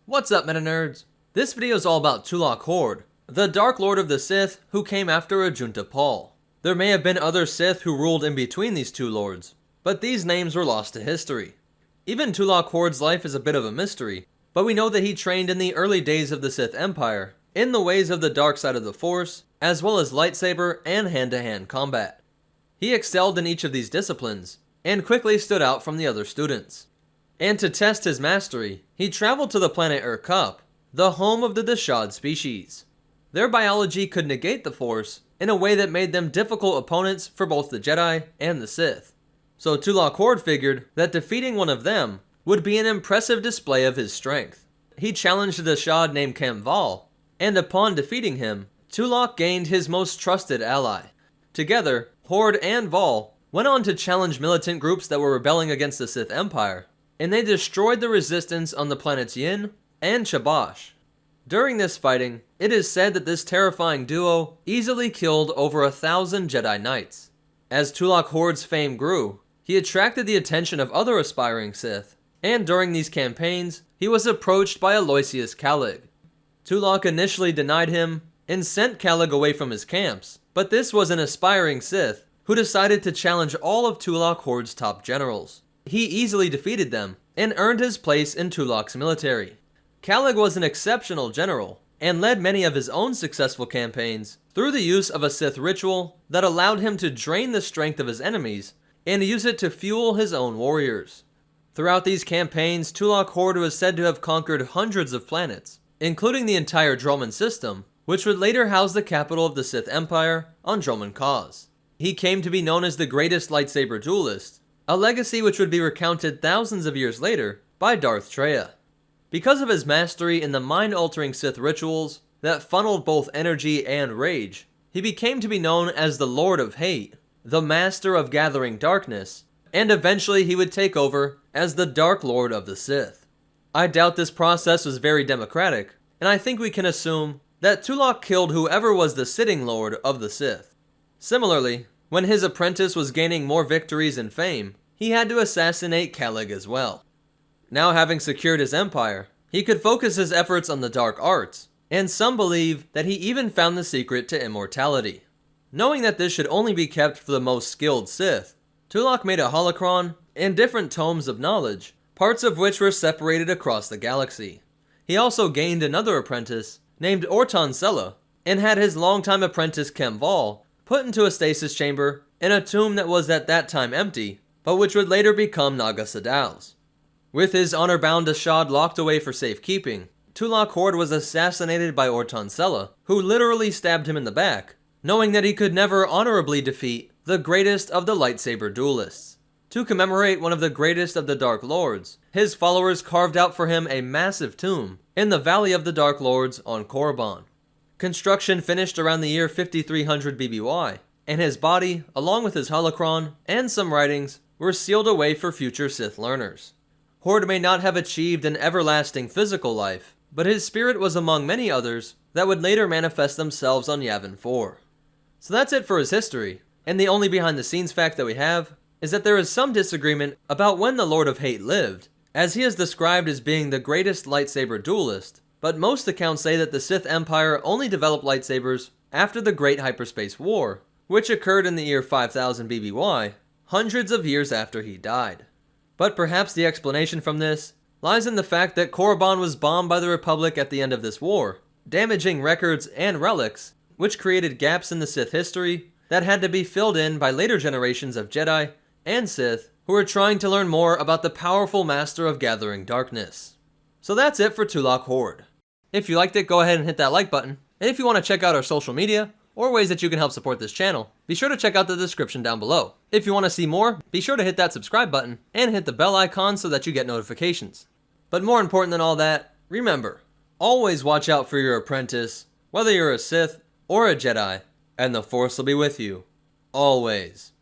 What's up, Meta Nerds? This video is all about Tulak Hord, the Dark Lord of the Sith who came after Ajunta Pall. There may have been other Sith who ruled in between these two lords, but these names were lost to history. Even Tulak Hord's life is a bit of a mystery, but we know that he trained in the early days of the Sith Empire, in the ways of the dark side of the Force, as well as lightsaber and hand-to-hand combat. He excelled in each of these disciplines, and quickly stood out from the other students. And to test his mastery, he traveled to the planet Urkup, the home of the Dashade species. Their biology could negate the Force in a way that made them difficult opponents for both the Jedi and the Sith. So Tulak Hord figured that defeating one of them would be an impressive display of his strength. He challenged a Dashade named Khem Val, and upon defeating him, Tulak gained his most trusted ally. Together, Hord and Val went on to challenge militant groups that were rebelling against the Sith Empire, and they destroyed the resistance on the planets Yin and Shabash. During this fighting, it is said that this terrifying duo easily killed over 1,000 Jedi Knights. As Tulak Hord's fame grew, he attracted the attention of other aspiring Sith, and during these campaigns, he was approached by Aloysius Kallig. Tulak initially denied him and sent Kallig away from his camps, but this was an aspiring Sith who decided to challenge all of Tulak Hord's top generals. He easily defeated them and earned his place in Tulak's military. Kallig was an exceptional general and led many of his own successful campaigns through the use of a Sith ritual that allowed him to drain the strength of his enemies and use it to fuel his own warriors. Throughout these campaigns, Tulak Hord was said to have conquered hundreds of planets, including the entire Droman system, which would later house the capital of the Sith Empire on Droman Cause. He came to be known as the greatest lightsaber duelist, a legacy which would be recounted thousands of years later by Darth Treya. Because of his mastery in the mind-altering Sith rituals that funneled both energy and rage, he became to be known as the Lord of Hate, the Master of Gathering Darkness, and eventually he would take over as the Dark Lord of the Sith. I doubt this process was very democratic, and I think we can assume that Tulak killed whoever was the sitting Lord of the Sith. Similarly, when his apprentice was gaining more victories and fame, he had to assassinate Kallig as well. Now having secured his empire, he could focus his efforts on the dark arts, and some believe that he even found the secret to immortality. Knowing that this should only be kept for the most skilled Sith, Tulak made a holocron and different tomes of knowledge, parts of which were separated across the galaxy. He also gained another apprentice named Orton Sella, and had his longtime apprentice Khem Val put into a stasis chamber in a tomb that was at that time empty, but which would later become Naga Sadal's. With his honor-bound Dashade locked away for safekeeping, Tulak Hord was assassinated by Orton Sella, who literally stabbed him in the back, knowing that he could never honorably defeat the greatest of the lightsaber duelists. To commemorate one of the greatest of the Dark Lords, his followers carved out for him a massive tomb in the Valley of the Dark Lords on Korriban. Construction finished around the year 5300 BBY, and his body, along with his holocron and some writings, were sealed away for future Sith learners. Hord may not have achieved an everlasting physical life, but his spirit was among many others that would later manifest themselves on Yavin 4. So that's it for his history, and the only behind-the-scenes fact that we have is that there is some disagreement about when the Lord of Hate lived, as he is described as being the greatest lightsaber duelist, but most accounts say that the Sith Empire only developed lightsabers after the Great Hyperspace War, which occurred in the year 5000 BBY, hundreds of years after he died. But perhaps the explanation from this lies in the fact that Korriban was bombed by the Republic at the end of this war, damaging records and relics, which created gaps in the Sith history that had to be filled in by later generations of Jedi and Sith who were trying to learn more about the powerful Master of Gathering Darkness. So that's it for Tulak Hord. If you liked it, go ahead and hit that like button, and if you want to check out our social media, or ways that you can help support this channel, be sure to check out the description down below. If you want to see more, be sure to hit that subscribe button, and hit the bell icon so that you get notifications. But more important than all that, remember, always watch out for your apprentice, whether you're a Sith or a Jedi, and the Force will be with you, always.